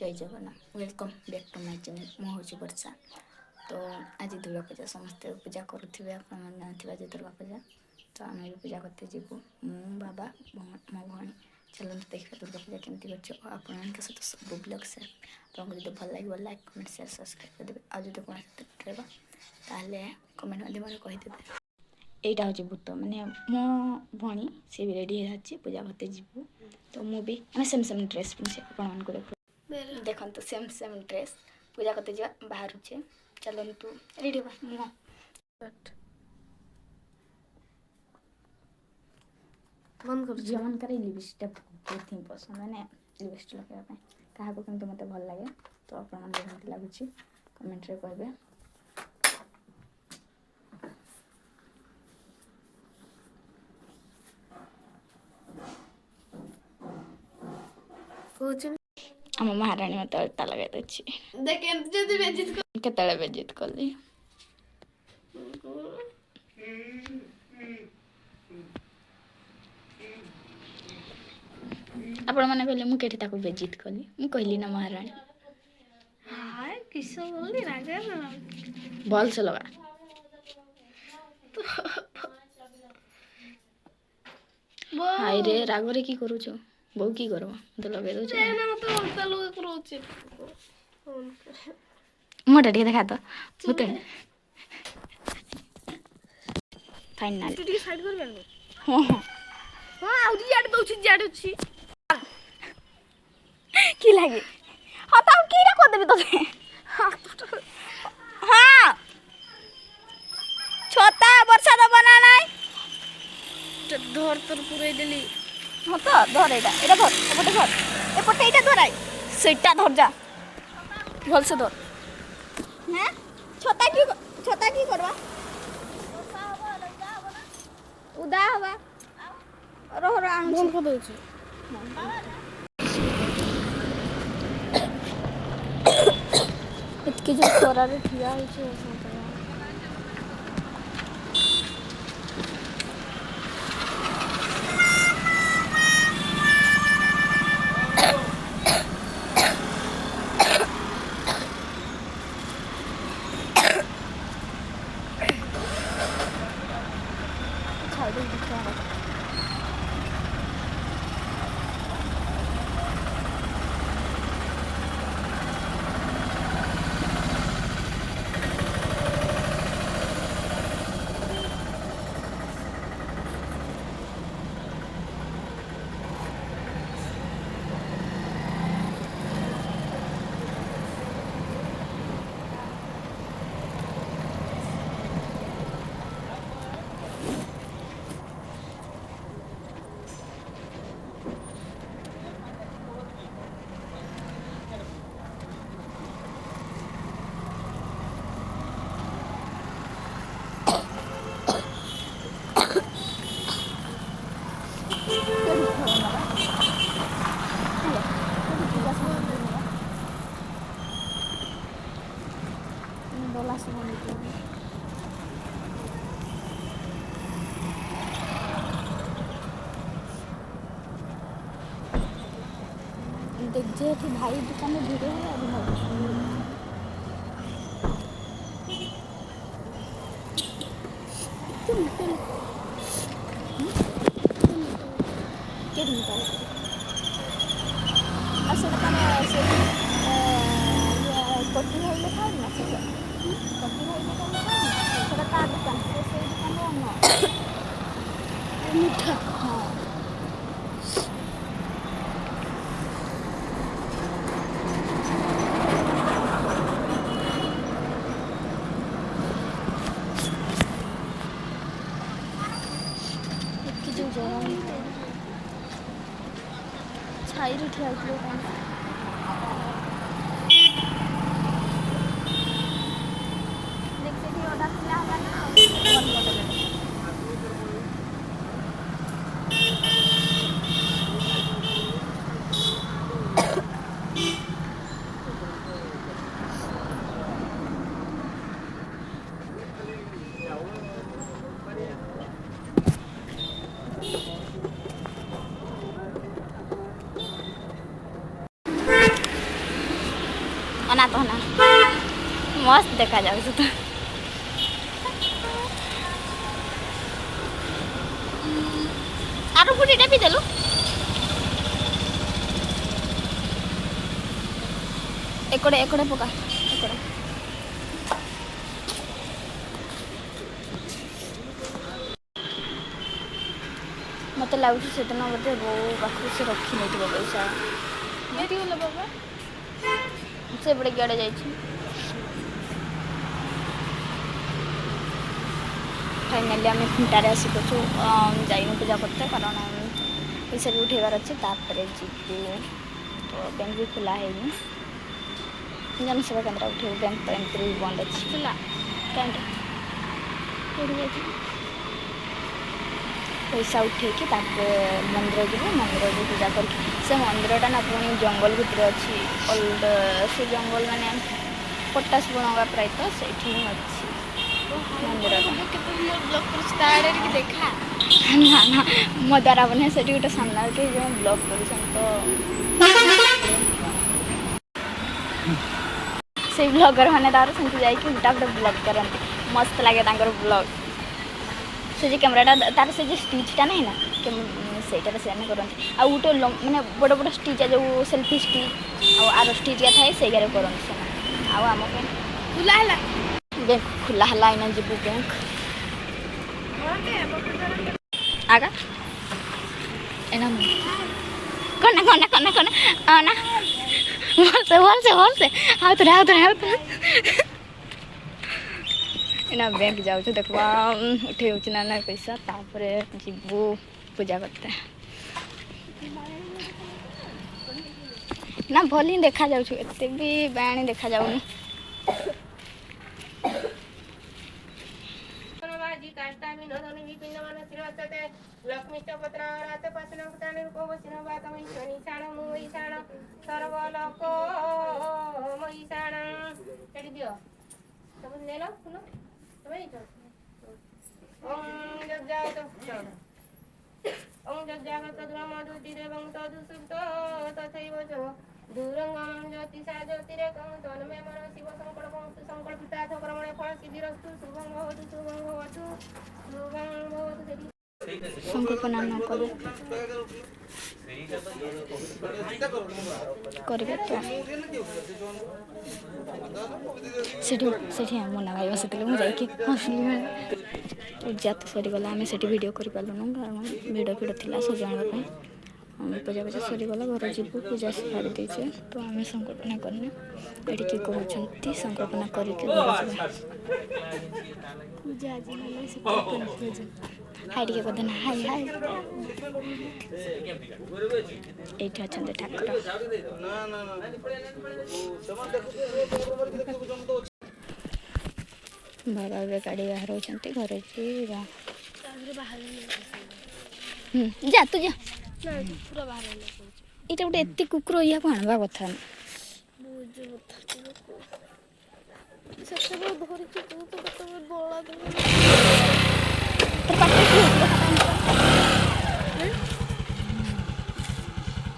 जय Jagannath welcome back to my channel मुझे वर्षा। तो आज दुर्गा पूजा समस्ते पूजा करुवे आप जानते आज दुर्गा पूजा। तो आम भी पूजा करते जीवु मु बाबा मो भाई चलते देखा दुर्गा पूजा केमती कर आप सहित सब ब्लॉग सेयार आपको जो भल लगे लाइक कमेंट शेयर सब्सक्राइब करदे आज जो कौन रहेगा ताले कमेंट माध्यम कहीदेवे। एटा हूँ भूत माने मो भाई सी भी रेडी है पूजा करते जीवु। तो मुझे आम सेम सेम ड्रेस पिंधे आप देखो तो सेम सेम ड्रेस पूजा करते जा बाहर चलतु रेडी मुह बंद कर झील मान लिपस्टिक बहुत ही पसंद मैंने लिपस्टिक लगे क्या कमी मत भल लगे। तो आप लगुच कमेंट रे कहे। आम महाराणी मत अल्टा लगे केत बेजित कली आपण मैंने कहले मुझे बेजित कली मुझे कहली ना महाराणी भल से लगा हाय रे रागरे की करूछ बो की करबा तो लगे दो मोटा टे देखा तो भूत फाइनल तू साइड कर बेन हां हां आ याड दउछि जाड अछि की लागे हां तो की रे को देबी तो हां छोटा वर्षा तो बना नाय धर तर पुरै देली हां तो धर एटा धर एपटे एटा धराई सेटा धर जा भल से धर हैं छोटा की करबा उदा हवा रह रह आन बोल को दउछि इतके जो तोरा रे ठिया होय छै देख जे भाई दुकान में भिड़ है अभी मीठा हाँ छाई ठिया ଅନା ତ ନା ମସ୍ତ ଦେଖାଯାଉଛି ତ ଆରୁ ପୁଡ଼ିଟା ବି ଦେଲୁ ଏକଡ଼େ ପକା ଏକଡ଼େ ମୋତେ ଲାଗୁଛି ସେଦିନ ବୋଧେ ବୋଉ ପାଖରୁ ସେ ରଖିନେଇଥିବ ପଇସା ସେପଟେ କିଆଡ଼େ ଯାଇଛି फाइनाली आम खुंटारे आसी पचु जाइनु पूजा करते कारण पैसा भी उठेबार अच्छे तापर जीवु तो बैंक भी खुला है जनसेवा केन्द्र उठे बैंक तो एमती भी बंद अच्छी खुला कैंट पैसा उठे कि मंदिर जीव मंदिर भी पूजा कर से मंदिरटा ना पुणी जंगल भितर अच्छी ओल्ड से जंगल माने पटास बनगा प्राय तो से अच्छी मंदिर देखा ना ना मो द्वारा बने से गोटे सामना जो ब्लॉग कर तो से ब्लॉगर मैंने तार सेमती जाकि उल्टा गोटे ब्लॉग करते मस्त लगे ब्लॉग से कैमराटा तार से स्टिचटा नहीं ना ସେଇଟାରେ ସେମାନେ କରନ୍ତି ଆଉ ଗୋଟେ ମାନେ ବଡ଼ ବଡ଼ ଷ୍ଟିଚ୍ जो सेल्फी स्टिच आर स्टिच थाए ସେଇଗାରେ କରନ୍ତି ସେମାନେ ଆଉ ଆମ ପାଇଁ ଖୋଲା ହେଲା बैंक खुला हला इना जीवु बैंक आगा एना कोना कोना कोना कोना आना बोल से हाथ एना बैंक जाऊ छ देखबा उठे होछ ना ना पैसा तापर जीवु पूजा करते ना भली देखा जाऊ छ एते भी बाणी देखा जाउनी दूरंगम ज्योतिषा ज्योतिरेकं तन्मे मन शिव संकल्पिता क्रमणे फल सिद्धिरस्तु शुभं भवतु संकल्पना न करे तो सेठी मना भाई बसते मुझे हसली पूजा तो सरीगला आम से भिड कर पार्लुन कारण भिड़ था सजाणवाई पूजा पूजा सरीगला घर जीवु पूजा सारी देचे तो आम संकल्पना करने ये किए कहते संकल्पना करके हाय टे कदे ना हाय हाय ये अच्छा ठाकुर बाबा गाड़ी बाहर होती घर जा तू जा ये गोटे एत कुकुर या आणवा कथा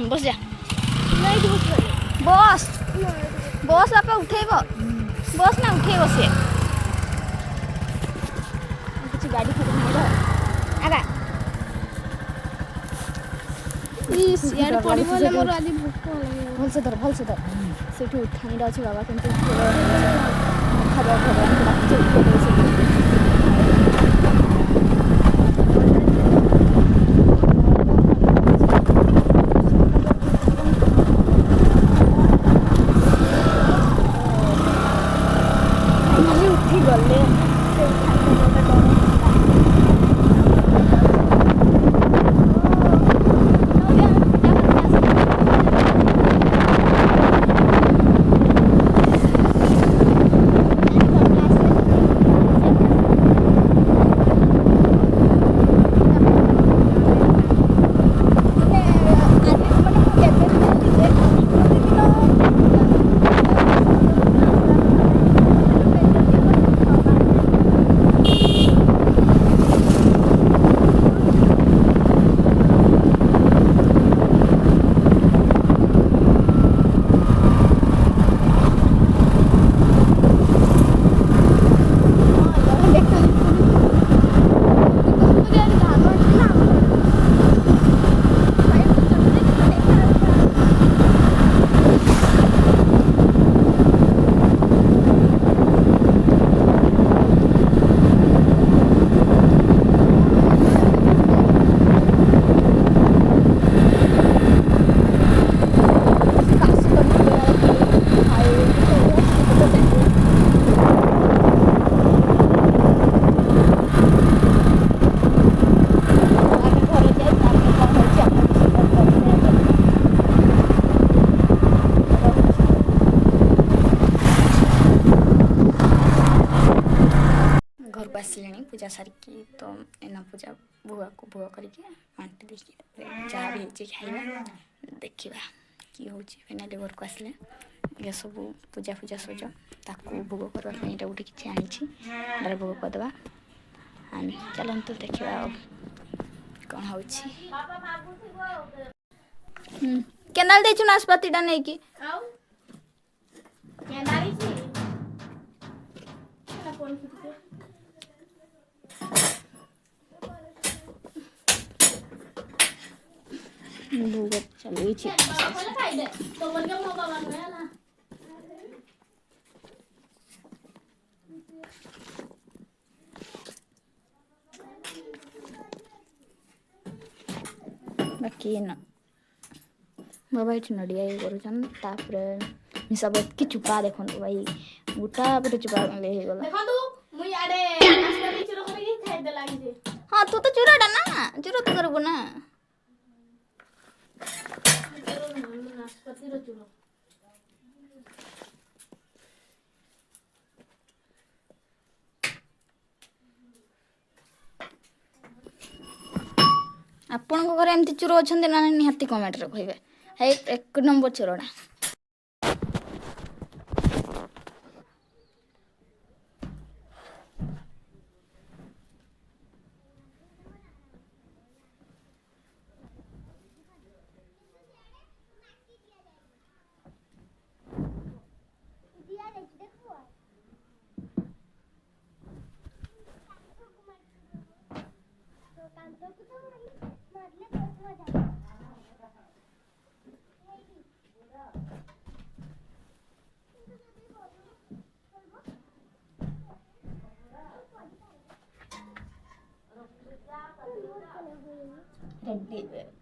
बस जा बस बस बापा उठेब बस ना उठेब सी किसी गाड़ी खड़ी आगा भलसे धर से ठाणीटा अच्छे बाबा के उठी गले आसिले पूजा सारिकी तो एना पूजा भुआ को भुआ करके बांटी देखी जहाँ भी होची खाइबा देखा कि हूँ फाइनाली घर को आसिले ये सब पूजा पूजा सज ताकू भोग करवाई गोटे किसी आनी भोग करदे आनी चलतु देखा कौन हो केनाल देचु नाशपातीटा नहीं कि भोग चलू बाकी न बाबा ये नड़िया ये कर सब कि चुपा देखो भाई गोटा पटे चुपा गला हाँ तू तो चूराटा ना चूरा तो करबो ना आपण घर एमती चोर अच्छा ना निहाती कमेंट कहे है 1 नंबर चोरटा रेडी